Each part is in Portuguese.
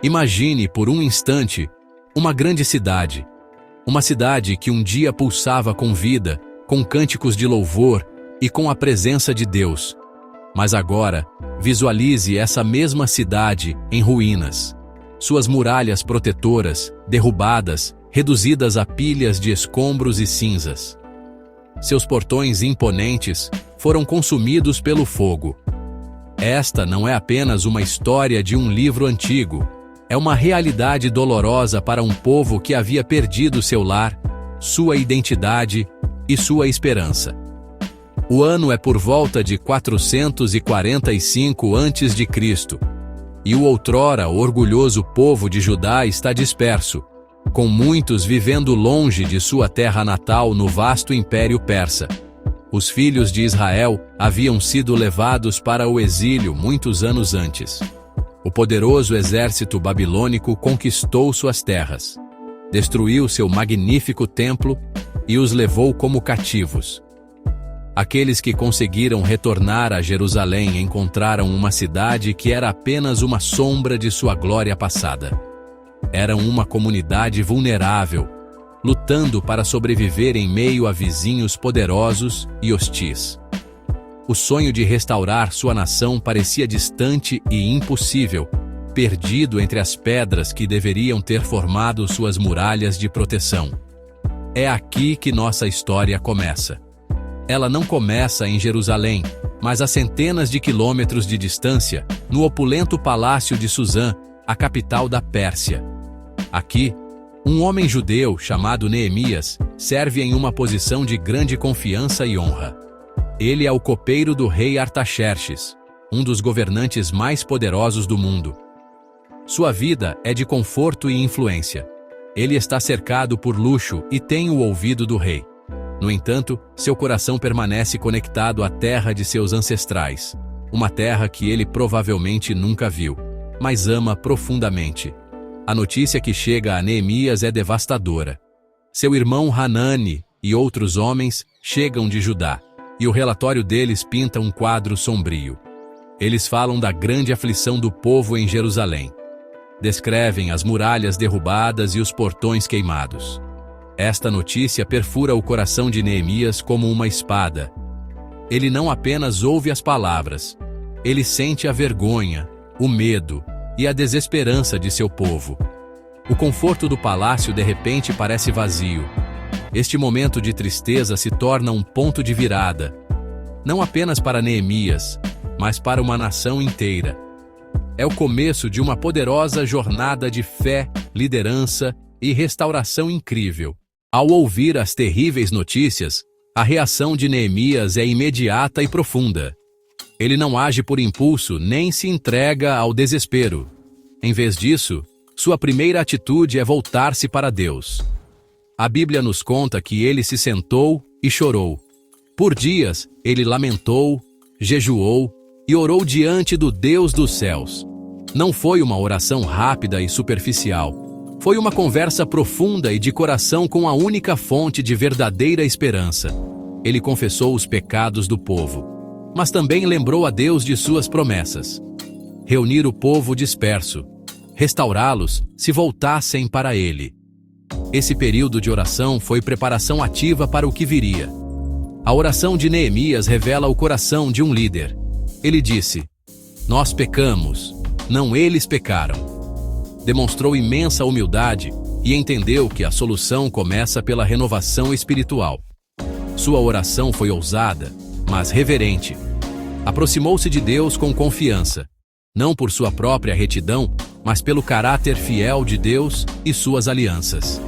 Imagine, por um instante, uma grande cidade. Uma cidade que um dia pulsava com vida, com cânticos de louvor e com a presença de Deus. Mas agora, visualize essa mesma cidade em ruínas. Suas muralhas protetoras, derrubadas, reduzidas a pilhas de escombros e cinzas. Seus portões imponentes foram consumidos pelo fogo. Esta não é apenas uma história de um livro antigo, é uma realidade dolorosa para um povo que havia perdido seu lar, sua identidade e sua esperança. O ano é por volta de 445 a.C., e o outrora orgulhoso povo de Judá está disperso, com muitos vivendo longe de sua terra natal no vasto Império Persa. Os filhos de Israel haviam sido levados para o exílio muitos anos antes. O poderoso exército babilônico conquistou suas terras, destruiu seu magnífico templo e os levou como cativos. Aqueles que conseguiram retornar a Jerusalém encontraram uma cidade que era apenas uma sombra de sua glória passada. Eram uma comunidade vulnerável, lutando para sobreviver em meio a vizinhos poderosos e hostis. O sonho de restaurar sua nação parecia distante e impossível, perdido entre as pedras que deveriam ter formado suas muralhas de proteção. É aqui que nossa história começa. Ela não começa em Jerusalém, mas a centenas de quilômetros de distância, no opulento palácio de Suzã, a capital da Pérsia. Aqui, um homem judeu chamado Neemias serve em uma posição de grande confiança e honra. Ele é o copeiro do rei Artaxerxes, um dos governantes mais poderosos do mundo. Sua vida é de conforto e influência. Ele está cercado por luxo e tem o ouvido do rei. No entanto, seu coração permanece conectado à terra de seus ancestrais, uma terra que ele provavelmente nunca viu, mas ama profundamente. A notícia que chega a Neemias é devastadora. Seu irmão Hanani e outros homens chegam de Judá, e o relatório deles pinta um quadro sombrio. Eles falam da grande aflição do povo em Jerusalém. Descrevem as muralhas derrubadas e os portões queimados. Esta notícia perfura o coração de Neemias como uma espada. Ele não apenas ouve as palavras, ele sente a vergonha, o medo e a desesperança de seu povo. O conforto do palácio de repente parece vazio. Este momento de tristeza se torna um ponto de virada, não apenas para Neemias, mas para uma nação inteira. É o começo de uma poderosa jornada de fé, liderança e restauração incrível. Ao ouvir as terríveis notícias, a reação de Neemias é imediata e profunda. Ele não age por impulso nem se entrega ao desespero. Em vez disso, sua primeira atitude é voltar-se para Deus. A Bíblia nos conta que ele se sentou e chorou. Por dias, ele lamentou, jejuou e orou diante do Deus dos céus. Não foi uma oração rápida e superficial. Foi uma conversa profunda e de coração com a única fonte de verdadeira esperança. Ele confessou os pecados do povo, mas também lembrou a Deus de suas promessas. Reunir o povo disperso, restaurá-los se voltassem para ele. Esse período de oração foi preparação ativa para o que viria. A oração de Neemias revela o coração de um líder. Ele disse: "Nós pecamos, não eles pecaram." Demonstrou imensa humildade e entendeu que a solução começa pela renovação espiritual. Sua oração foi ousada, mas reverente. Aproximou-se de Deus com confiança, não por sua própria retidão, mas pelo caráter fiel de Deus e suas alianças.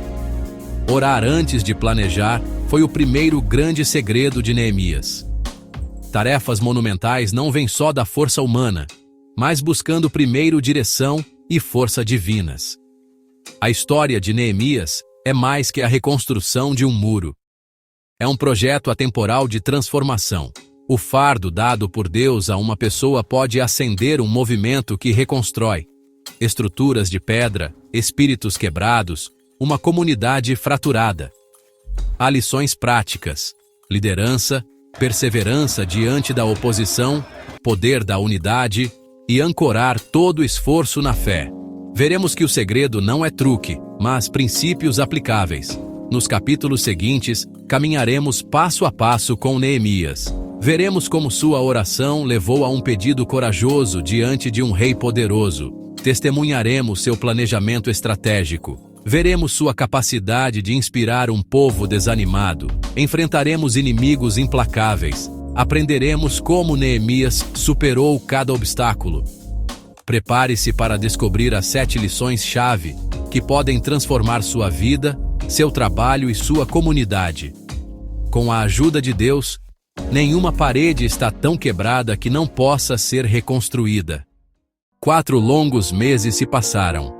Orar antes de planejar foi o primeiro grande segredo de Neemias. Tarefas monumentais não vêm só da força humana, mas buscando primeiro direção e força divinas. A história de Neemias é mais que a reconstrução de um muro. É um projeto atemporal de transformação. O fardo dado por Deus a uma pessoa pode acender um movimento que reconstrói estruturas de pedra, espíritos quebrados, uma comunidade fraturada. Há lições práticas: liderança, perseverança diante da oposição, poder da unidade e ancorar todo esforço na fé. Veremos que o segredo não é truque, mas princípios aplicáveis. Nos capítulos seguintes, caminharemos passo a passo com Neemias. Veremos como sua oração levou a um pedido corajoso diante de um rei poderoso. Testemunharemos seu planejamento estratégico. Veremos sua capacidade de inspirar um povo desanimado. Enfrentaremos inimigos implacáveis. Aprenderemos como Neemias superou cada obstáculo. Prepare-se para descobrir as 7 lições-chave que podem transformar sua vida, seu trabalho e sua comunidade. Com a ajuda de Deus, nenhuma parede está tão quebrada que não possa ser reconstruída. 4 longos meses se passaram.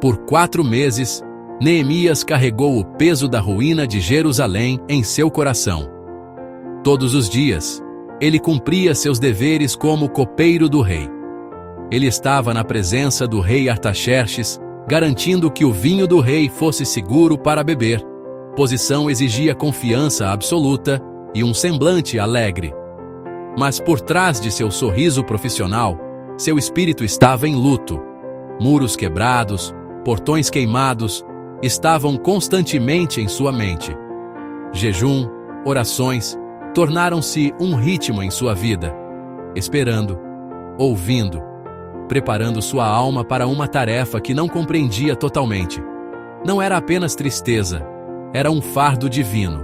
Por 4 meses, Neemias carregou o peso da ruína de Jerusalém em seu coração. Todos os dias, ele cumpria seus deveres como copeiro do rei. Ele estava na presença do rei Artaxerxes, garantindo que o vinho do rei fosse seguro para beber. Posição exigia confiança absoluta e um semblante alegre. Mas por trás de seu sorriso profissional, seu espírito estava em luto. Muros quebrados, portões queimados, estavam constantemente em sua mente. Jejum, orações, tornaram-se um ritmo em sua vida. Esperando, ouvindo, preparando sua alma para uma tarefa que não compreendia totalmente. Não era apenas tristeza, era um fardo divino.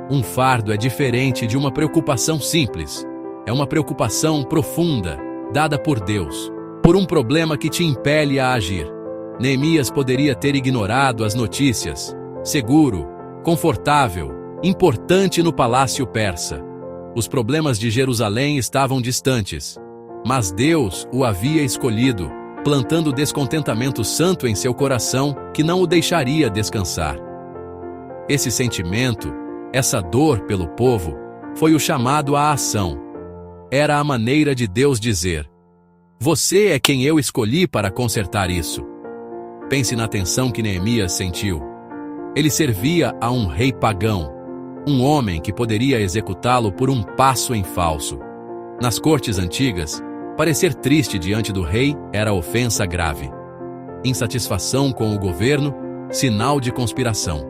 Um fardo é diferente de uma preocupação simples. É uma preocupação profunda, dada por Deus, por um problema que te impele a agir. Neemias poderia ter ignorado as notícias. Seguro, confortável, importante no palácio persa. Os problemas de Jerusalém estavam distantes. Mas Deus o havia escolhido, plantando descontentamento santo em seu coração que não o deixaria descansar. Esse sentimento, essa dor pelo povo, foi o chamado à ação. Era a maneira de Deus dizer: você é quem eu escolhi para consertar isso. Pense na tensão que Neemias sentiu. Ele servia a um rei pagão, um homem que poderia executá-lo por um passo em falso. Nas cortes antigas, parecer triste diante do rei era ofensa grave. Insatisfação com o governo, sinal de conspiração.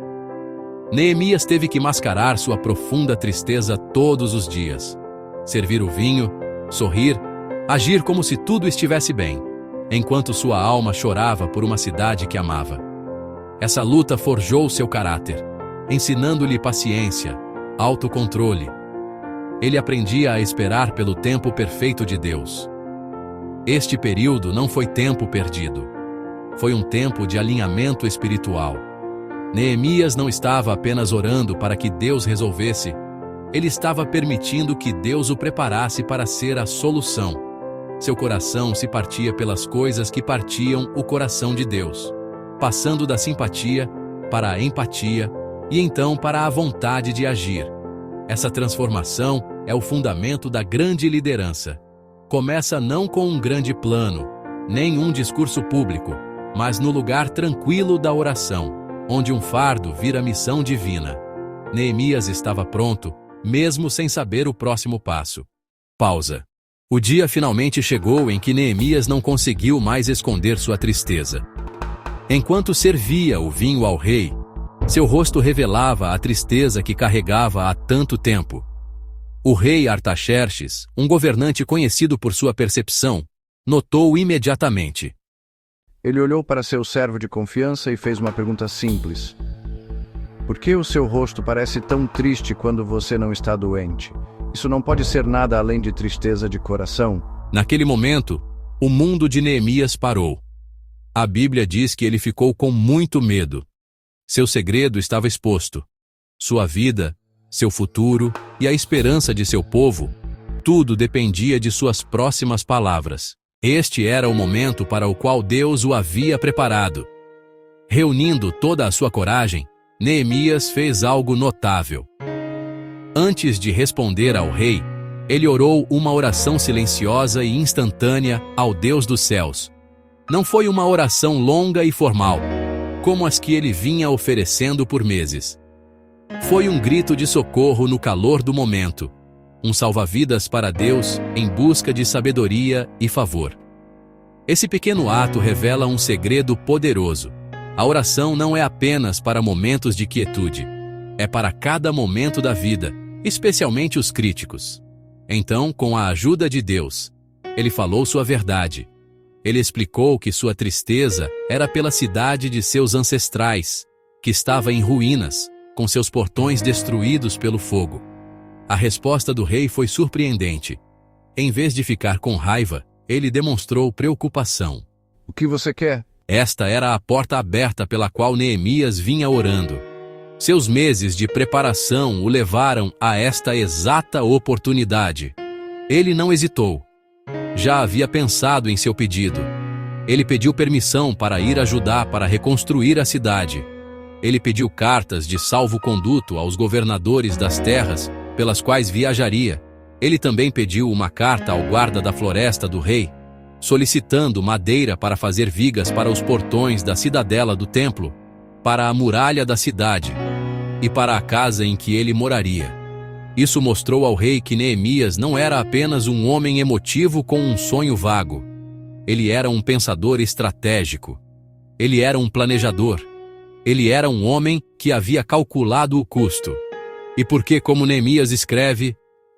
Neemias teve que mascarar sua profunda tristeza todos os dias. Servir o vinho, sorrir, agir como se tudo estivesse bem, enquanto sua alma chorava por uma cidade que amava. Essa luta forjou seu caráter, ensinando-lhe paciência, autocontrole. Ele aprendia a esperar pelo tempo perfeito de Deus. Este período não foi tempo perdido. Foi um tempo de alinhamento espiritual. Neemias não estava apenas orando para que Deus resolvesse, ele estava permitindo que Deus o preparasse para ser a solução. Seu coração se partia pelas coisas que partiam o coração de Deus, passando da simpatia para a empatia e então para a vontade de agir. Essa transformação é o fundamento da grande liderança. Começa não com um grande plano, nem um discurso público, mas no lugar tranquilo da oração, onde um fardo vira missão divina. Neemias estava pronto, mesmo sem saber o próximo passo. Pausa. O dia finalmente chegou em que Neemias não conseguiu mais esconder sua tristeza. Enquanto servia o vinho ao rei, seu rosto revelava a tristeza que carregava há tanto tempo. O rei Artaxerxes, um governante conhecido por sua percepção, notou imediatamente. Ele olhou para seu servo de confiança e fez uma pergunta simples. Por que o seu rosto parece tão triste quando você não está doente? Isso não pode ser nada além de tristeza de coração. Naquele momento, o mundo de Neemias parou. A Bíblia diz que ele ficou com muito medo. Seu segredo estava exposto. Sua vida, seu futuro e a esperança de seu povo, tudo dependia de suas próximas palavras. Este era o momento para o qual Deus o havia preparado. Reunindo toda a sua coragem, Neemias fez algo notável. Antes de responder ao rei, ele orou uma oração silenciosa e instantânea ao Deus dos céus. Não foi uma oração longa e formal, como as que ele vinha oferecendo por meses. Foi um grito de socorro no calor do momento, um salva-vidas para Deus em busca de sabedoria e favor. Esse pequeno ato revela um segredo poderoso. A oração não é apenas para momentos de quietude. É para cada momento da vida, especialmente os críticos. Então, com a ajuda de Deus, ele falou sua verdade. Ele explicou que sua tristeza era pela cidade de seus ancestrais, que estava em ruínas, com seus portões destruídos pelo fogo. A resposta do rei foi surpreendente. Em vez de ficar com raiva, ele demonstrou preocupação. O que você quer? Esta era a porta aberta pela qual Neemias vinha orando. Seus meses de preparação o levaram a esta exata oportunidade. Ele não hesitou. Já havia pensado em seu pedido. Ele pediu permissão para ir ajudar para reconstruir a cidade. Ele pediu cartas de salvo-conduto aos governadores das terras pelas quais viajaria. Ele também pediu uma carta ao guarda da floresta do rei, solicitando madeira para fazer vigas para os portões da cidadela do templo, para a muralha da cidade e para a casa em que ele moraria. Isso mostrou ao rei que Neemias não era apenas um homem emotivo com um sonho vago. Ele era um pensador estratégico. Ele era um planejador. Ele era um homem que havia calculado o custo. E porque, como Neemias escreve,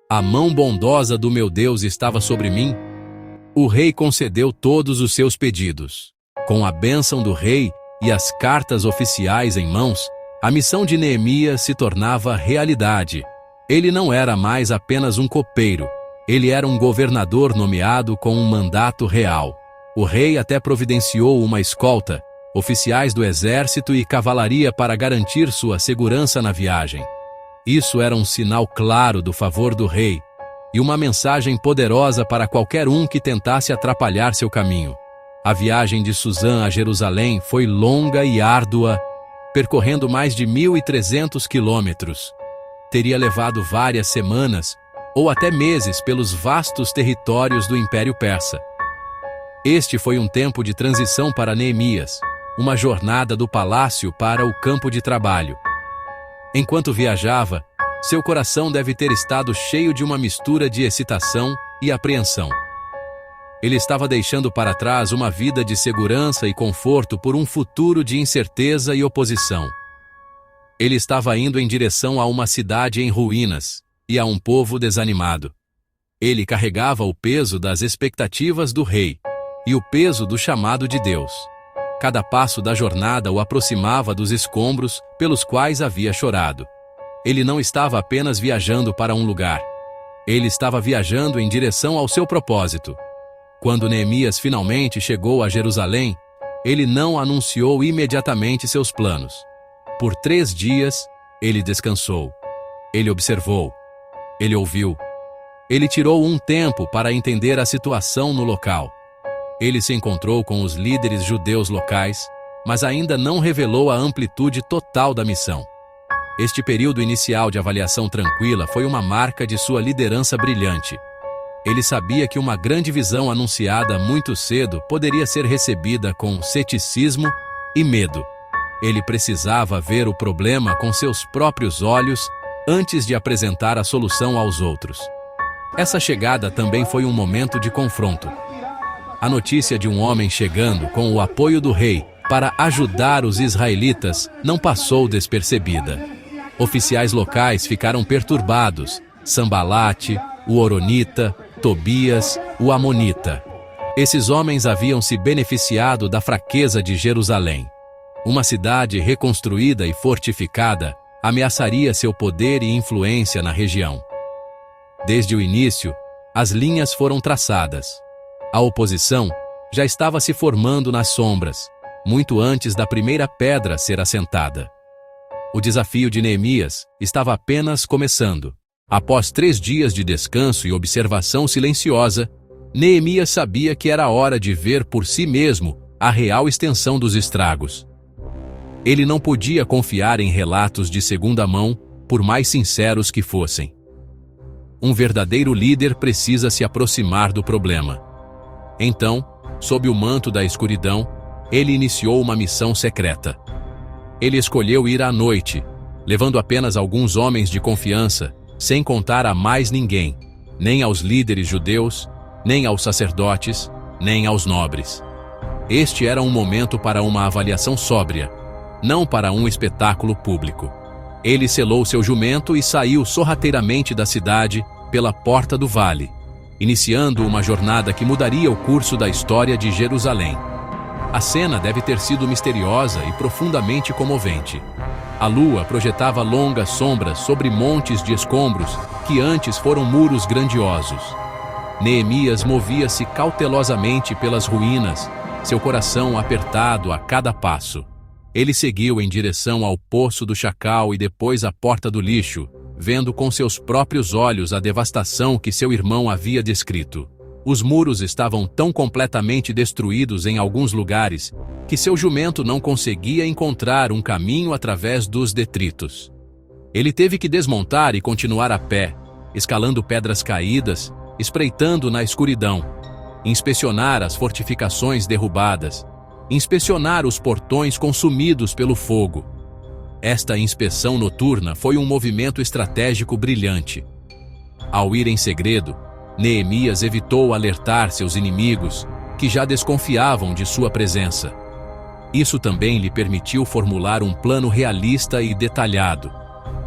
a mão bondosa do meu Deus estava sobre mim, o rei concedeu todos os seus pedidos. Com a bênção do rei e as cartas oficiais em mãos, a missão de Neemias se tornava realidade. Ele não era mais apenas um copeiro, ele era um governador nomeado com um mandato real. O rei até providenciou uma escolta, oficiais do exército e cavalaria para garantir sua segurança na viagem. Isso era um sinal claro do favor do rei e uma mensagem poderosa para qualquer um que tentasse atrapalhar seu caminho. A viagem de Suzã a Jerusalém foi longa e árdua, percorrendo mais de 1.300 quilômetros. Teria levado várias semanas ou até meses pelos vastos territórios do Império Persa. Este foi um tempo de transição para Neemias, uma jornada do palácio para o campo de trabalho. Enquanto viajava, seu coração deve ter estado cheio de uma mistura de excitação e apreensão. Ele estava deixando para trás uma vida de segurança e conforto por um futuro de incerteza e oposição. Ele estava indo em direção a uma cidade em ruínas e a um povo desanimado. Ele carregava o peso das expectativas do rei e o peso do chamado de Deus. Cada passo da jornada o aproximava dos escombros pelos quais havia chorado. Ele não estava apenas viajando para um lugar. Ele estava viajando em direção ao seu propósito. Quando Neemias finalmente chegou a Jerusalém, ele não anunciou imediatamente seus planos. Por 3 dias, ele descansou. Ele observou. Ele ouviu. Ele tirou um tempo para entender a situação no local. Ele se encontrou com os líderes judeus locais, mas ainda não revelou a amplitude total da missão. Este período inicial de avaliação tranquila foi uma marca de sua liderança brilhante. Ele sabia que uma grande visão anunciada muito cedo poderia ser recebida com ceticismo e medo. Ele precisava ver o problema com seus próprios olhos antes de apresentar a solução aos outros. Essa chegada também foi um momento de confronto. A notícia de um homem chegando com o apoio do rei para ajudar os israelitas não passou despercebida. Oficiais locais ficaram perturbados: Sambalate, o Horonita, Tobias, o Amonita. Esses homens haviam se beneficiado da fraqueza de Jerusalém. Uma cidade reconstruída e fortificada ameaçaria seu poder e influência na região. Desde o início, as linhas foram traçadas. A oposição já estava se formando nas sombras, muito antes da primeira pedra ser assentada. O desafio de Neemias estava apenas começando. Após 3 dias de descanso e observação silenciosa, Neemias sabia que era hora de ver por si mesmo a real extensão dos estragos. Ele não podia confiar em relatos de segunda mão, por mais sinceros que fossem. Um verdadeiro líder precisa se aproximar do problema. Então, sob o manto da escuridão, ele iniciou uma missão secreta. Ele escolheu ir à noite, levando apenas alguns homens de confiança, sem contar a mais ninguém, nem aos líderes judeus, nem aos sacerdotes, nem aos nobres. Este era um momento para uma avaliação sóbria, não para um espetáculo público. Ele selou seu jumento e saiu sorrateiramente da cidade pela porta do vale, iniciando uma jornada que mudaria o curso da história de Jerusalém. A cena deve ter sido misteriosa e profundamente comovente. A lua projetava longas sombras sobre montes de escombros que antes foram muros grandiosos. Neemias movia-se cautelosamente pelas ruínas, seu coração apertado a cada passo. Ele seguiu em direção ao Poço do Chacal e depois à Porta do Lixo, vendo com seus próprios olhos a devastação que seu irmão havia descrito. Os muros estavam tão completamente destruídos em alguns lugares que seu jumento não conseguia encontrar um caminho através dos detritos. Ele teve que desmontar e continuar a pé, escalando pedras caídas, espreitando na escuridão, inspecionar as fortificações derrubadas, inspecionar os portões consumidos pelo fogo. Esta inspeção noturna foi um movimento estratégico brilhante. Ao ir em segredo, Neemias evitou alertar seus inimigos, que já desconfiavam de sua presença. Isso também lhe permitiu formular um plano realista e detalhado,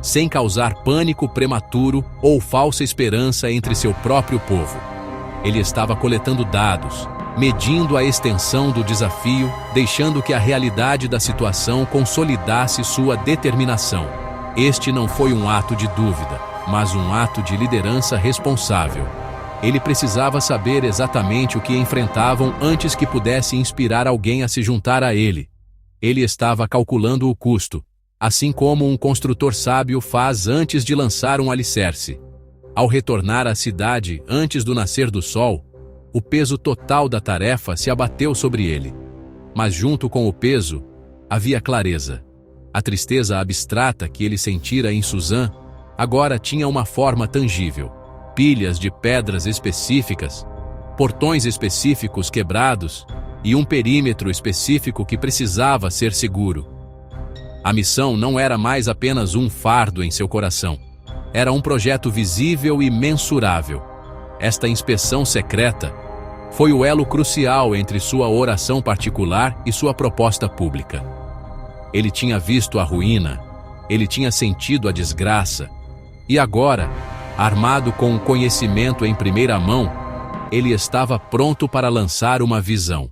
sem causar pânico prematuro ou falsa esperança entre seu próprio povo. Ele estava coletando dados, medindo a extensão do desafio, deixando que a realidade da situação consolidasse sua determinação. Este não foi um ato de dúvida, mas um ato de liderança responsável. Ele precisava saber exatamente o que enfrentavam antes que pudesse inspirar alguém a se juntar a ele. Ele estava calculando o custo, assim como um construtor sábio faz antes de lançar um alicerce. Ao retornar à cidade antes do nascer do sol, o peso total da tarefa se abateu sobre ele. Mas junto com o peso, havia clareza. A tristeza abstrata que ele sentira em Suzã agora tinha uma forma tangível. Pilhas de pedras específicas, portões específicos quebrados e um perímetro específico que precisava ser seguro. A missão não era mais apenas um fardo em seu coração. Era um projeto visível e mensurável. Esta inspeção secreta foi o elo crucial entre sua oração particular e sua proposta pública. Ele tinha visto a ruína, ele tinha sentido a desgraça, e agora, armado com o conhecimento em primeira mão, ele estava pronto para lançar uma visão.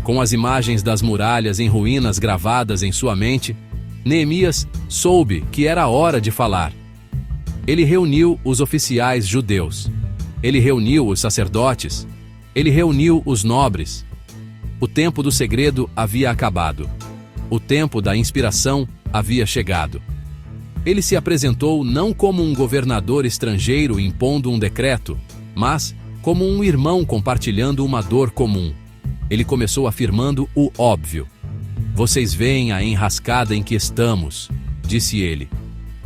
Com as imagens das muralhas em ruínas gravadas em sua mente, Neemias soube que era hora de falar. Ele reuniu os oficiais judeus. Ele reuniu os sacerdotes. Ele reuniu os nobres. O tempo do segredo havia acabado. O tempo da inspiração havia chegado. Ele se apresentou não como um governador estrangeiro impondo um decreto, mas como um irmão compartilhando uma dor comum. Ele começou afirmando o óbvio. "Vocês veem a enrascada em que estamos", disse ele.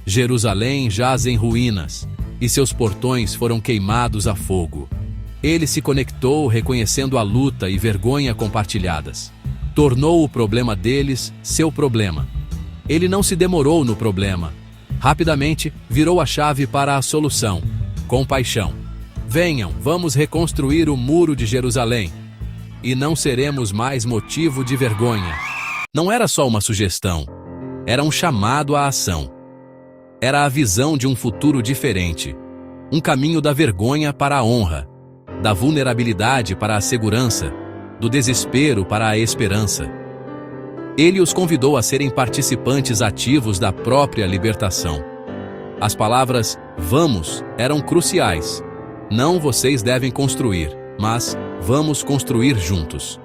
"Jerusalém jaz em ruínas, e seus portões foram queimados a fogo." Ele se conectou reconhecendo a luta e vergonha compartilhadas. Tornou o problema deles seu problema. Ele não se demorou no problema. Rapidamente, virou a chave para a solução. Compaixão. "Venham, vamos reconstruir o muro de Jerusalém. E não seremos mais motivo de vergonha." Não era só uma sugestão. Era um chamado à ação. Era a visão de um futuro diferente. Um caminho da vergonha para a honra, da vulnerabilidade para a segurança, do desespero para a esperança. Ele os convidou a serem participantes ativos da própria libertação. As palavras "vamos" eram cruciais. Não "vocês devem construir", mas "vamos construir juntos."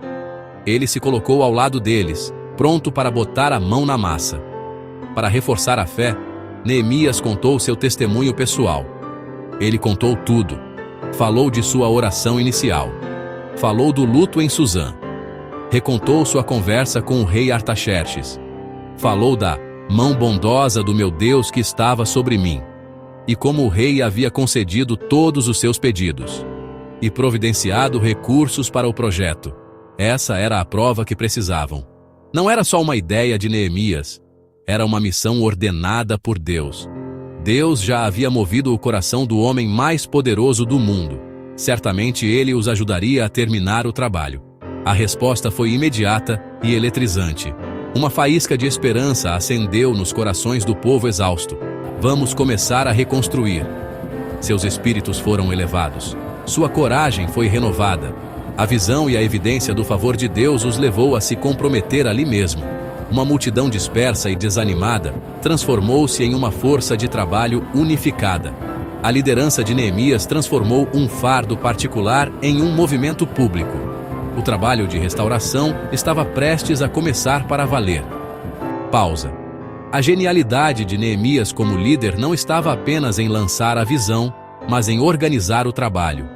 Ele se colocou ao lado deles, pronto para botar a mão na massa. Para reforçar a fé, Neemias contou seu testemunho pessoal. Ele contou tudo. Falou de sua oração inicial. Falou do luto em Suzã. Recontou sua conversa com o rei Artaxerxes. Falou da mão bondosa do meu Deus que estava sobre mim, e como o rei havia concedido todos os seus pedidos, e providenciado recursos para o projeto. Essa era a prova que precisavam. Não era só uma ideia de Neemias, era uma missão ordenada por Deus. Deus já havia movido o coração do homem mais poderoso do mundo. Certamente ele os ajudaria a terminar o trabalho. A resposta foi imediata e eletrizante. Uma faísca de esperança acendeu nos corações do povo exausto. Vamos começar a reconstruir. Seus espíritos foram elevados. Sua coragem foi renovada. A visão e a evidência do favor de Deus os levou a se comprometer ali mesmo. Uma multidão dispersa e desanimada transformou-se em uma força de trabalho unificada. A liderança de Neemias transformou um fardo particular em um movimento público. O trabalho de restauração estava prestes a começar para valer. Pausa. A genialidade de Neemias como líder não estava apenas em lançar a visão, mas em organizar o trabalho.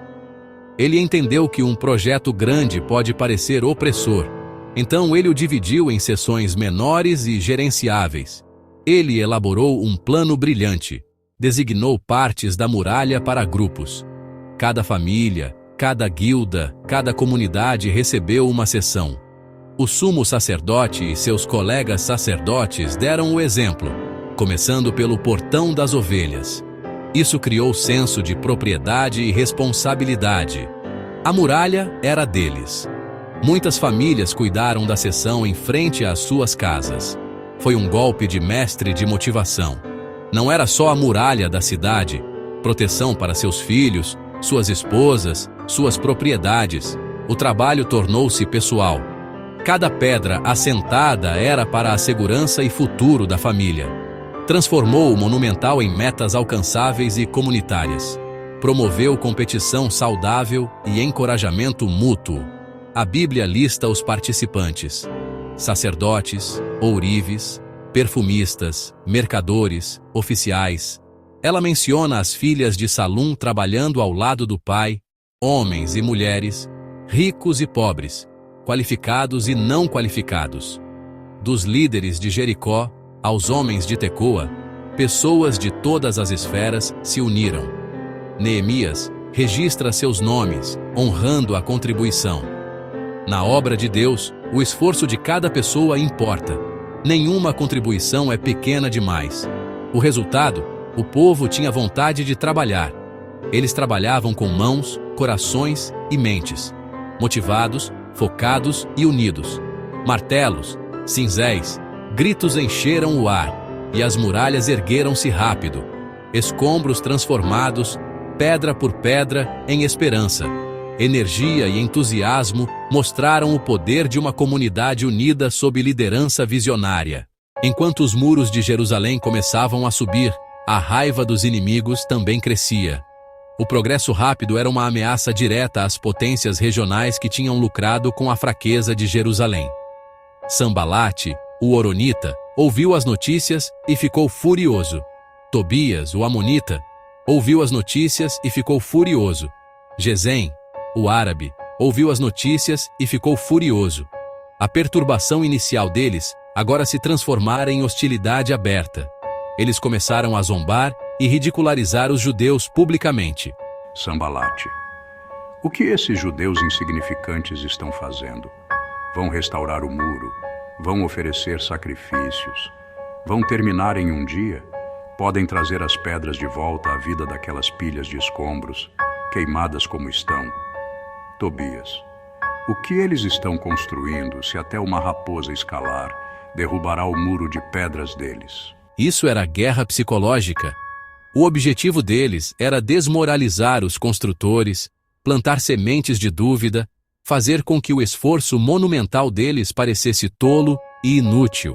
Ele entendeu que um projeto grande pode parecer opressor, então ele o dividiu em seções menores e gerenciáveis. Ele elaborou um plano brilhante, designou partes da muralha para grupos. Cada família, cada guilda, cada comunidade recebeu uma seção. O sumo sacerdote e seus colegas sacerdotes deram o exemplo, começando pelo portão das ovelhas. Isso criou senso de propriedade e responsabilidade. A muralha era deles. Muitas famílias cuidaram da seção em frente às suas casas. Foi um golpe de mestre de motivação. Não era só a muralha da cidade, proteção para seus filhos, suas esposas, suas propriedades. O trabalho tornou-se pessoal. Cada pedra assentada era para a segurança e futuro da família. Transformou o monumental em metas alcançáveis e comunitárias. Promoveu competição saudável e encorajamento mútuo. A Bíblia lista os participantes: sacerdotes, ourives, perfumistas, mercadores, oficiais. Ela menciona as filhas de Salum trabalhando ao lado do pai, homens e mulheres, ricos e pobres, qualificados e não qualificados. Dos líderes de Jericó aos homens de Tecoa, pessoas de todas as esferas se uniram. Neemias registra seus nomes, honrando a contribuição. Na obra de Deus, o esforço de cada pessoa importa. Nenhuma contribuição é pequena demais. O resultado, o povo tinha vontade de trabalhar. Eles trabalhavam com mãos, corações e mentes, motivados, focados e unidos. Martelos, cinzéis, gritos encheram o ar, e as muralhas ergueram-se rápido. Escombros transformados, pedra por pedra, em esperança. Energia e entusiasmo mostraram o poder de uma comunidade unida sob liderança visionária. Enquanto os muros de Jerusalém começavam a subir, a raiva dos inimigos também crescia. O progresso rápido era uma ameaça direta às potências regionais que tinham lucrado com a fraqueza de Jerusalém. Sambalate, o horonita, ouviu as notícias e ficou furioso. Tobias, o amonita, ouviu as notícias e ficou furioso. Gesem, o árabe, ouviu as notícias e ficou furioso. A perturbação inicial deles agora se transformara em hostilidade aberta. Eles começaram a zombar e ridicularizar os judeus publicamente. Sambalate, o que esses judeus insignificantes estão fazendo? Vão restaurar o muro, vão oferecer sacrifícios, vão terminar em um dia, podem trazer as pedras de volta à vida daquelas pilhas de escombros, queimadas como estão. Tobias, o que eles estão construindo se até uma raposa escalar, derrubará o muro de pedras deles? Isso era guerra psicológica. O objetivo deles era desmoralizar os construtores, plantar sementes de dúvida, fazer com que o esforço monumental deles parecesse tolo e inútil.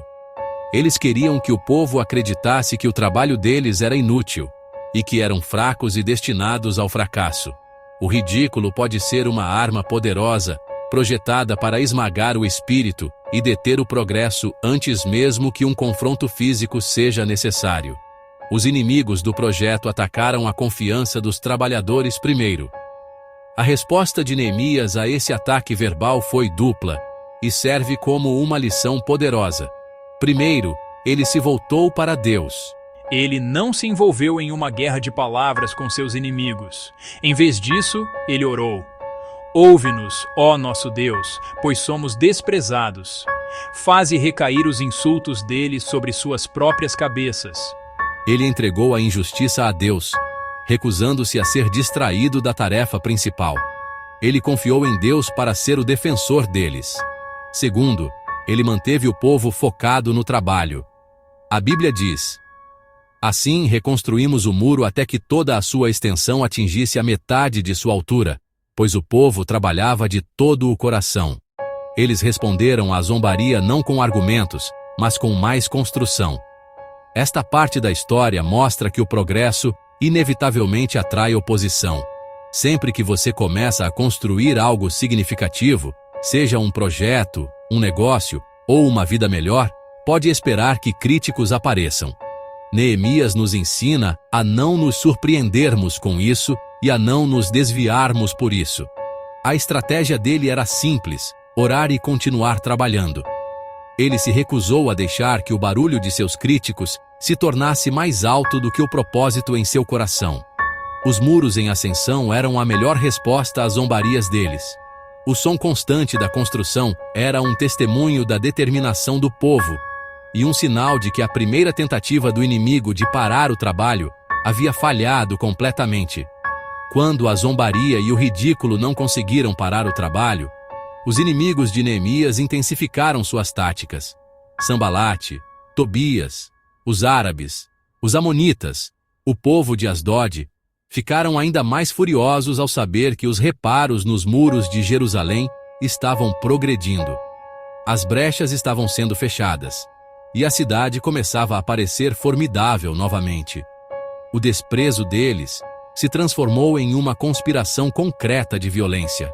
Eles queriam que o povo acreditasse que o trabalho deles era inútil e que eram fracos e destinados ao fracasso. O ridículo pode ser uma arma poderosa, projetada para esmagar o espírito e deter o progresso antes mesmo que um confronto físico seja necessário. Os inimigos do projeto atacaram a confiança dos trabalhadores primeiro. A resposta de Neemias a esse ataque verbal foi dupla e serve como uma lição poderosa. Primeiro, ele se voltou para Deus. Ele não se envolveu em uma guerra de palavras com seus inimigos. Em vez disso, ele orou: ouve-nos, ó nosso Deus, pois somos desprezados. Faze recair os insultos deles sobre suas próprias cabeças. Ele entregou a injustiça a Deus. recusando-se a ser distraído da tarefa principal. Ele confiou em Deus para ser o defensor deles. Segundo, ele manteve o povo focado no trabalho. A Bíblia diz: assim reconstruímos o muro até que toda a sua extensão atingisse a metade de sua altura, pois o povo trabalhava de todo o coração. Eles responderam à zombaria não com argumentos, mas com mais construção. Esta parte da história mostra que o progresso inevitavelmente atrai oposição. Sempre que você começa a construir algo significativo, seja um projeto, um negócio ou uma vida melhor, pode esperar que críticos apareçam. Neemias nos ensina a não nos surpreendermos com isso e a não nos desviarmos por isso. A estratégia dele era simples: orar e continuar trabalhando. Ele se recusou a deixar que o barulho de seus críticos se tornasse mais alto do que o propósito em seu coração. Os muros em ascensão eram a melhor resposta às zombarias deles. O som constante da construção era um testemunho da determinação do povo e um sinal de que a primeira tentativa do inimigo de parar o trabalho havia falhado completamente. Quando a zombaria e o ridículo não conseguiram parar o trabalho, os inimigos de Neemias intensificaram suas táticas. Sambalate, Tobias, os árabes, os amonitas, o povo de Asdod, ficaram ainda mais furiosos ao saber que os reparos nos muros de Jerusalém estavam progredindo. As brechas estavam sendo fechadas, e a cidade começava a parecer formidável novamente. O desprezo deles se transformou em uma conspiração concreta de violência.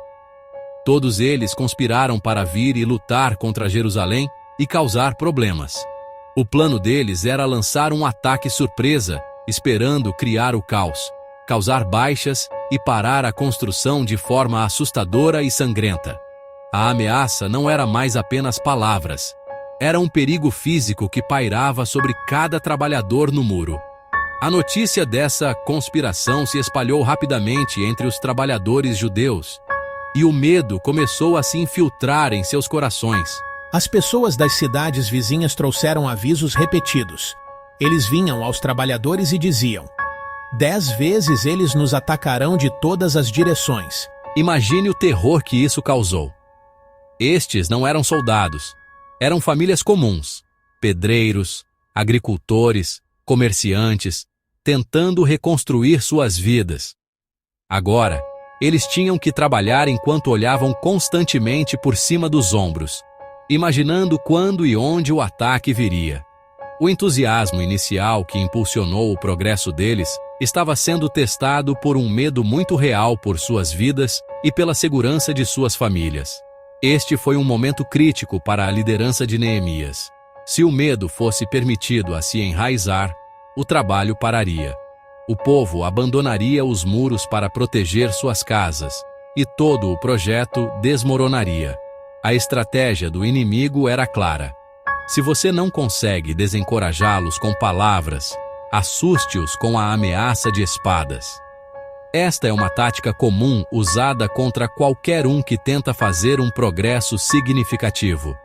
Todos eles conspiraram para vir e lutar contra Jerusalém e causar problemas. O plano deles era lançar um ataque surpresa, esperando criar o caos, causar baixas e parar a construção de forma assustadora e sangrenta. A ameaça não era mais apenas palavras. Era um perigo físico que pairava sobre cada trabalhador no muro. A notícia dessa conspiração se espalhou rapidamente entre os trabalhadores judeus, e o medo começou a se infiltrar em seus corações. As pessoas das cidades vizinhas trouxeram avisos repetidos. Eles vinham aos trabalhadores e diziam: 10 vezes eles nos atacarão de todas as direções. Imagine o terror que isso causou. Estes não eram soldados, eram famílias comuns, pedreiros, agricultores, comerciantes, tentando reconstruir suas vidas. Agora, eles tinham que trabalhar enquanto olhavam constantemente por cima dos ombros, imaginando quando e onde o ataque viria. O entusiasmo inicial que impulsionou o progresso deles estava sendo testado por um medo muito real por suas vidas e pela segurança de suas famílias. Este foi um momento crítico para a liderança de Neemias. Se o medo fosse permitido a se enraizar, o trabalho pararia. O povo abandonaria os muros para proteger suas casas, e todo o projeto desmoronaria. A estratégia do inimigo era clara. Se você não consegue desencorajá-los com palavras, assuste-os com a ameaça de espadas. Esta é uma tática comum usada contra qualquer um que tenta fazer um progresso significativo.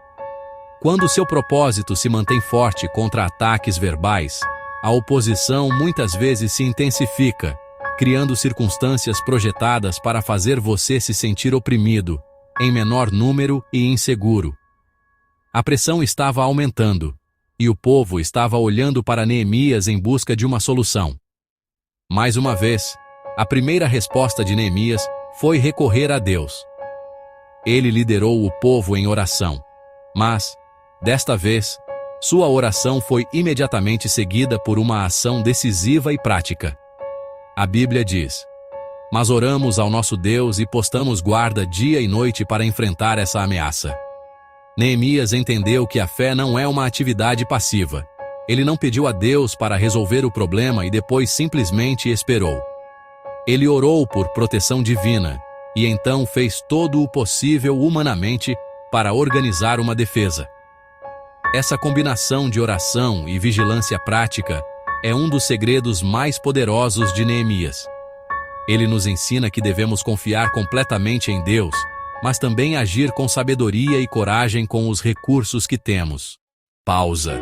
Quando seu propósito se mantém forte contra ataques verbais, a oposição muitas vezes se intensifica, criando circunstâncias projetadas para fazer você se sentir oprimido, em menor número e inseguro. A pressão estava aumentando, e o povo estava olhando para Neemias em busca de uma solução. Mais uma vez, a primeira resposta de Neemias foi recorrer a Deus. Ele liderou o povo em oração, mas, desta vez, sua oração foi imediatamente seguida por uma ação decisiva e prática. A Bíblia diz: mas oramos ao nosso Deus e postamos guarda dia e noite para enfrentar essa ameaça. Neemias entendeu que a fé não é uma atividade passiva. Ele não pediu a Deus para resolver o problema e depois simplesmente esperou. Ele orou por proteção divina e então fez todo o possível humanamente para organizar uma defesa. Essa combinação de oração e vigilância prática é um dos segredos mais poderosos de Neemias. Ele nos ensina que devemos confiar completamente em Deus, mas também agir com sabedoria e coragem com os recursos que temos. Pausa.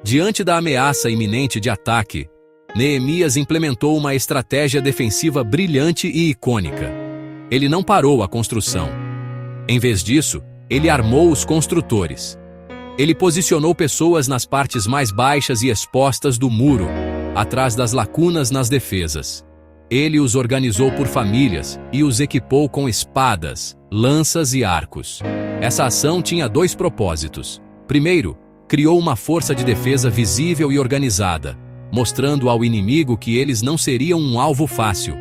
Diante da ameaça iminente de ataque, Neemias implementou uma estratégia defensiva brilhante e icônica. Ele não parou a construção. Em vez disso, ele armou os construtores. Ele posicionou pessoas nas partes mais baixas e expostas do muro, atrás das lacunas nas defesas. Ele os organizou por famílias e os equipou com espadas, lanças e arcos. Essa ação tinha 2 propósitos. Primeiro, criou uma força de defesa visível e organizada, mostrando ao inimigo que eles não seriam um alvo fácil.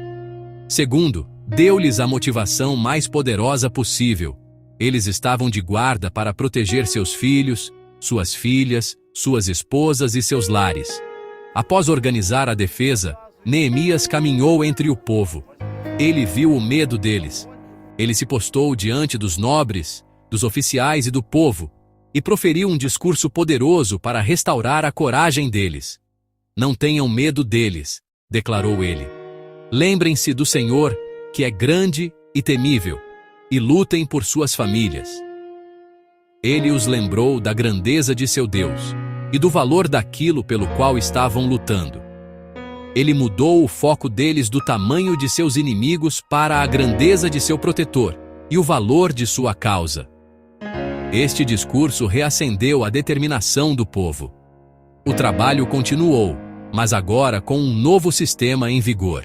Segundo, deu-lhes a motivação mais poderosa possível. Eles estavam de guarda para proteger seus filhos, suas filhas, suas esposas e seus lares. Após organizar a defesa, Neemias caminhou entre o povo. Ele viu o medo deles. Ele se postou diante dos nobres, dos oficiais e do povo, e proferiu um discurso poderoso para restaurar a coragem deles. Não tenham medo deles, declarou ele. Lembrem-se do Senhor, que é grande e temível, e lutem por suas famílias. Ele os lembrou da grandeza de seu Deus e do valor daquilo pelo qual estavam lutando. Ele mudou o foco deles do tamanho de seus inimigos para a grandeza de seu protetor e o valor de sua causa. Este discurso reacendeu a determinação do povo. O trabalho continuou, mas agora com um novo sistema em vigor.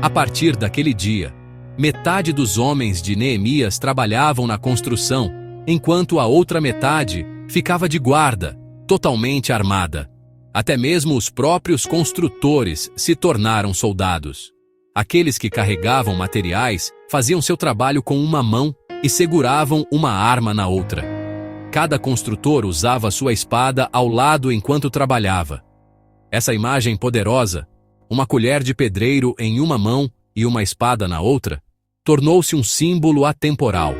A partir daquele dia, metade dos homens de Neemias trabalhavam na construção, enquanto a outra metade ficava de guarda, totalmente armada. Até mesmo os próprios construtores se tornaram soldados. Aqueles que carregavam materiais faziam seu trabalho com uma mão e seguravam uma arma na outra. Cada construtor usava sua espada ao lado enquanto trabalhava. Essa imagem poderosa, uma colher de pedreiro em uma mão e uma espada na outra, tornou-se um símbolo atemporal.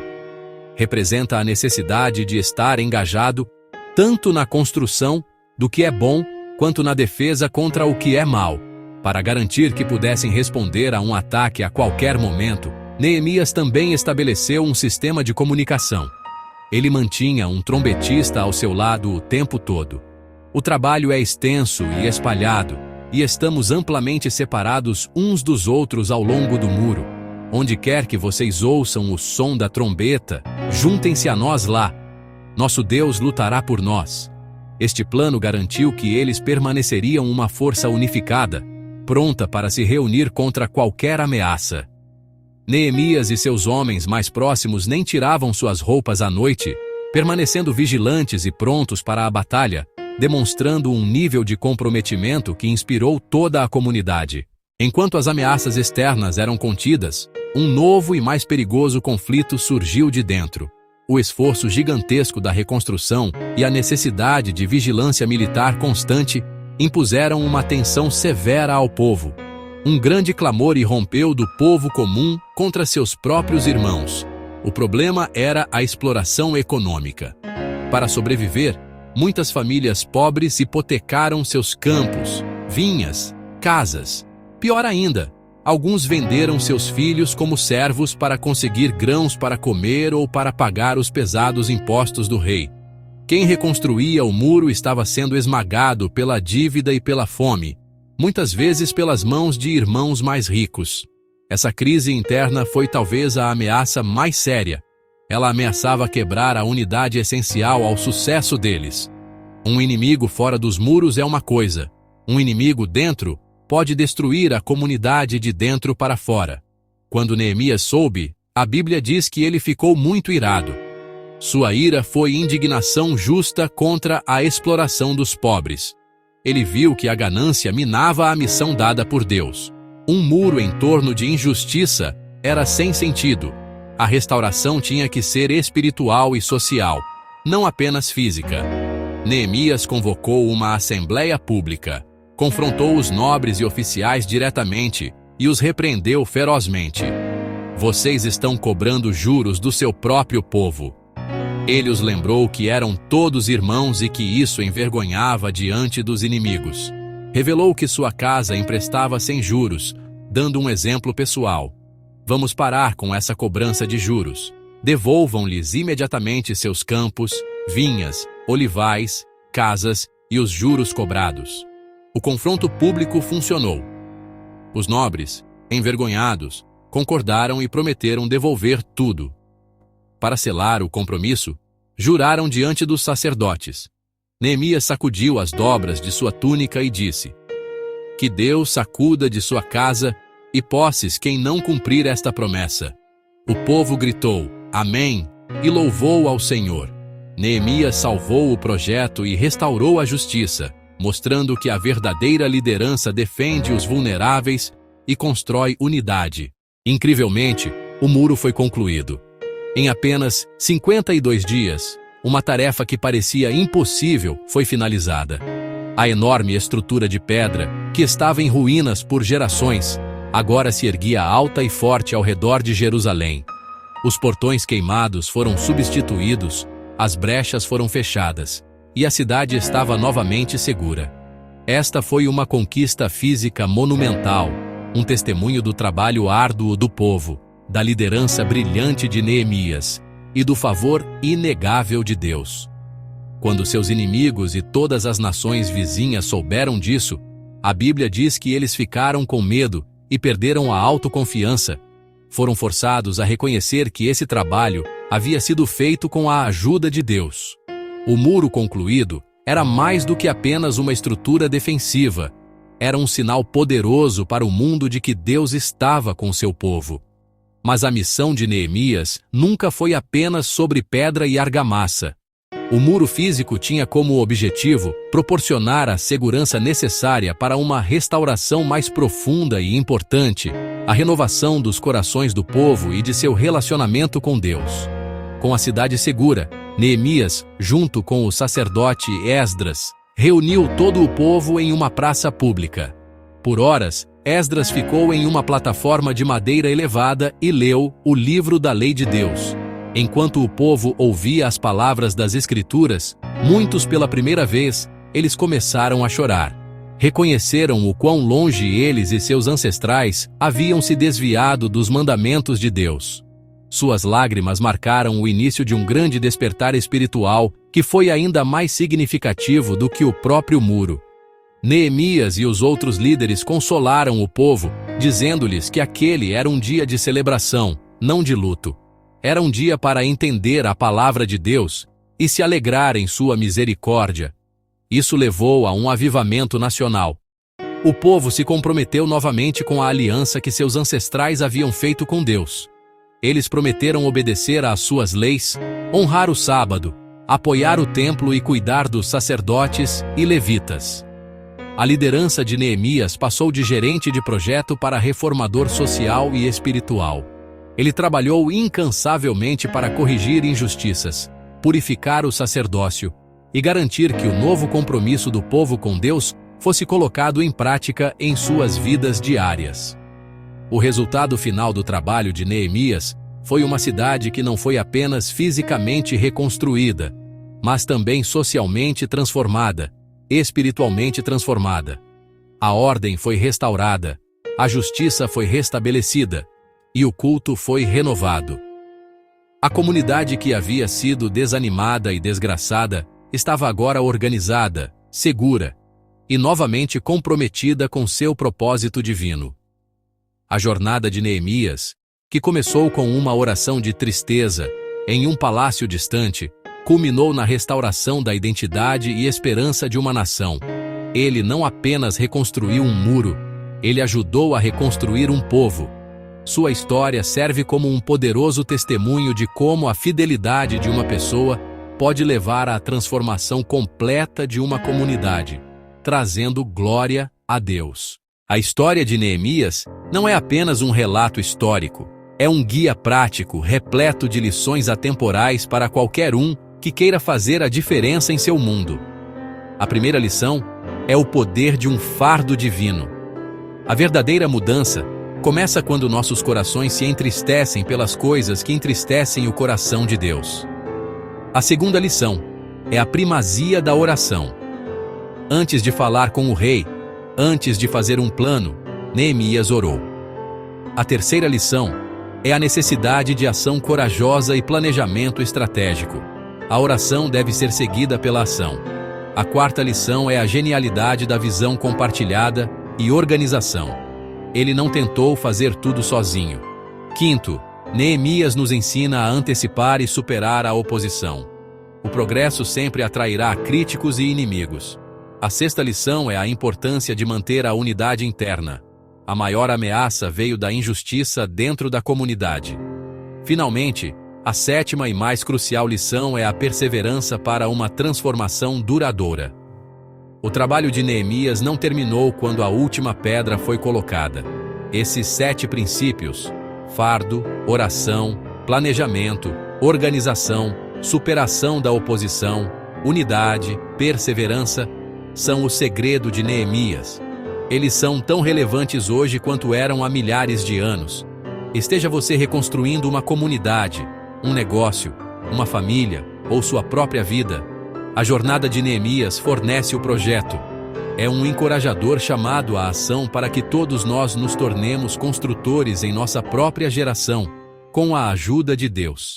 Representa a necessidade de estar engajado tanto na construção do que é bom quanto na defesa contra o que é mal. Para garantir que pudessem responder a um ataque a qualquer momento, Neemias também estabeleceu um sistema de comunicação. Ele mantinha um trombetista ao seu lado o tempo todo. O trabalho é extenso e espalhado, e estamos amplamente separados uns dos outros ao longo do muro. Onde quer que vocês ouçam o som da trombeta, juntem-se a nós lá. Nosso Deus lutará por nós. Este plano garantiu que eles permaneceriam uma força unificada, pronta para se reunir contra qualquer ameaça. Neemias e seus homens mais próximos nem tiravam suas roupas à noite, permanecendo vigilantes e prontos para a batalha, demonstrando um nível de comprometimento que inspirou toda a comunidade. Enquanto as ameaças externas eram contidas, um novo e mais perigoso conflito surgiu de dentro. O esforço gigantesco da reconstrução e a necessidade de vigilância militar constante impuseram uma tensão severa ao povo. Um grande clamor irrompeu do povo comum contra seus próprios irmãos. O problema era a exploração econômica. Para sobreviver, muitas famílias pobres hipotecaram seus campos, vinhas, casas. Pior ainda, alguns venderam seus filhos como servos para conseguir grãos para comer ou para pagar os pesados impostos do rei. Quem reconstruía o muro estava sendo esmagado pela dívida e pela fome, muitas vezes pelas mãos de irmãos mais ricos. Essa crise interna foi talvez a ameaça mais séria. Ela ameaçava quebrar a unidade essencial ao sucesso deles. Um inimigo fora dos muros é uma coisa. Um inimigo dentro pode destruir a comunidade de dentro para fora. Quando Neemias soube, a Bíblia diz que ele ficou muito irado. Sua ira foi indignação justa contra a exploração dos pobres. Ele viu que a ganância minava a missão dada por Deus. Um muro em torno de injustiça era sem sentido. A restauração tinha que ser espiritual e social, não apenas física. Neemias convocou uma assembleia pública, confrontou os nobres e oficiais diretamente e os repreendeu ferozmente. Vocês estão cobrando juros do seu próprio povo. Ele os lembrou que eram todos irmãos e que isso envergonhava diante dos inimigos. Revelou que sua casa emprestava sem juros, dando um exemplo pessoal. Vamos parar com essa cobrança de juros. Devolvam-lhes imediatamente seus campos, vinhas, olivais, casas e os juros cobrados. O confronto público funcionou. Os nobres, envergonhados, concordaram e prometeram devolver tudo. Para selar o compromisso, juraram diante dos sacerdotes. Neemias sacudiu as dobras de sua túnica e disse: Que Deus sacuda de sua casa e posses quem não cumprir esta promessa. O povo gritou: Amém, e louvou ao Senhor. Neemias salvou o projeto e restaurou a justiça, mostrando que a verdadeira liderança defende os vulneráveis e constrói unidade. Incrivelmente, o muro foi concluído. Em apenas 52 dias, uma tarefa que parecia impossível foi finalizada. A enorme estrutura de pedra, que estava em ruínas por gerações, agora se erguia alta e forte ao redor de Jerusalém. Os portões queimados foram substituídos, as brechas foram fechadas, e a cidade estava novamente segura. Esta foi uma conquista física monumental, um testemunho do trabalho árduo do povo, da liderança brilhante de Neemias e do favor inegável de Deus. Quando seus inimigos e todas as nações vizinhas souberam disso, a Bíblia diz que eles ficaram com medo e perderam a autoconfiança. Foram forçados a reconhecer que esse trabalho havia sido feito com a ajuda de Deus. O muro concluído era mais do que apenas uma estrutura defensiva. Era um sinal poderoso para o mundo de que Deus estava com seu povo. Mas a missão de Neemias nunca foi apenas sobre pedra e argamassa. O muro físico tinha como objetivo proporcionar a segurança necessária para uma restauração mais profunda e importante, a renovação dos corações do povo e de seu relacionamento com Deus. Com a cidade segura, Neemias, junto com o sacerdote Esdras, reuniu todo o povo em uma praça pública. Por horas, Esdras ficou em uma plataforma de madeira elevada e leu o livro da lei de Deus. Enquanto o povo ouvia as palavras das Escrituras, muitos pela primeira vez, eles começaram a chorar. Reconheceram o quão longe eles e seus ancestrais haviam se desviado dos mandamentos de Deus. Suas lágrimas marcaram o início de um grande despertar espiritual que foi ainda mais significativo do que o próprio muro. Neemias e os outros líderes consolaram o povo, dizendo-lhes que aquele era um dia de celebração, não de luto. Era um dia para entender a palavra de Deus e se alegrar em sua misericórdia. Isso levou a um avivamento nacional. O povo se comprometeu novamente com a aliança que seus ancestrais haviam feito com Deus. Eles prometeram obedecer às suas leis, honrar o sábado, apoiar o templo e cuidar dos sacerdotes e levitas. A liderança de Neemias passou de gerente de projeto para reformador social e espiritual. Ele trabalhou incansavelmente para corrigir injustiças, purificar o sacerdócio e garantir que o novo compromisso do povo com Deus fosse colocado em prática em suas vidas diárias. O resultado final do trabalho de Neemias foi uma cidade que não foi apenas fisicamente reconstruída, mas também socialmente transformada, espiritualmente transformada. A ordem foi restaurada, a justiça foi restabelecida e o culto foi renovado. A comunidade que havia sido desanimada e desgraçada estava agora organizada, segura e novamente comprometida com seu propósito divino. A jornada de Neemias, que começou com uma oração de tristeza em um palácio distante, culminou na restauração da identidade e esperança de uma nação. Ele não apenas reconstruiu um muro, ele ajudou a reconstruir um povo. Sua história serve como um poderoso testemunho de como a fidelidade de uma pessoa pode levar à transformação completa de uma comunidade, trazendo glória a Deus. A história de Neemias não é apenas um relato histórico, é um guia prático repleto de lições atemporais para qualquer um que queira fazer a diferença em seu mundo. A primeira lição é o poder de um fardo divino. A verdadeira mudança começa quando nossos corações se entristecem pelas coisas que entristecem o coração de Deus. A segunda lição é a primazia da oração. Antes de falar com o rei, antes de fazer um plano, Neemias orou. A terceira lição é a necessidade de ação corajosa e planejamento estratégico. A oração deve ser seguida pela ação. A quarta lição é a genialidade da visão compartilhada e organização. Ele não tentou fazer tudo sozinho. Quinto, Neemias nos ensina a antecipar e superar a oposição. O progresso sempre atrairá críticos e inimigos. A sexta lição é a importância de manter a unidade interna. A maior ameaça veio da injustiça dentro da comunidade. Finalmente, a sétima e mais crucial lição é a perseverança para uma transformação duradoura. O trabalho de Neemias não terminou quando a última pedra foi colocada. Esses 7 princípios, fardo, oração, planejamento, organização, superação da oposição, unidade, perseverança, são o segredo de Neemias. Eles são tão relevantes hoje quanto eram há milhares de anos. Esteja você reconstruindo uma comunidade, um negócio, uma família ou sua própria vida, a jornada de Neemias fornece o projeto. É um encorajador chamado à ação para que todos nós nos tornemos construtores em nossa própria geração, com a ajuda de Deus.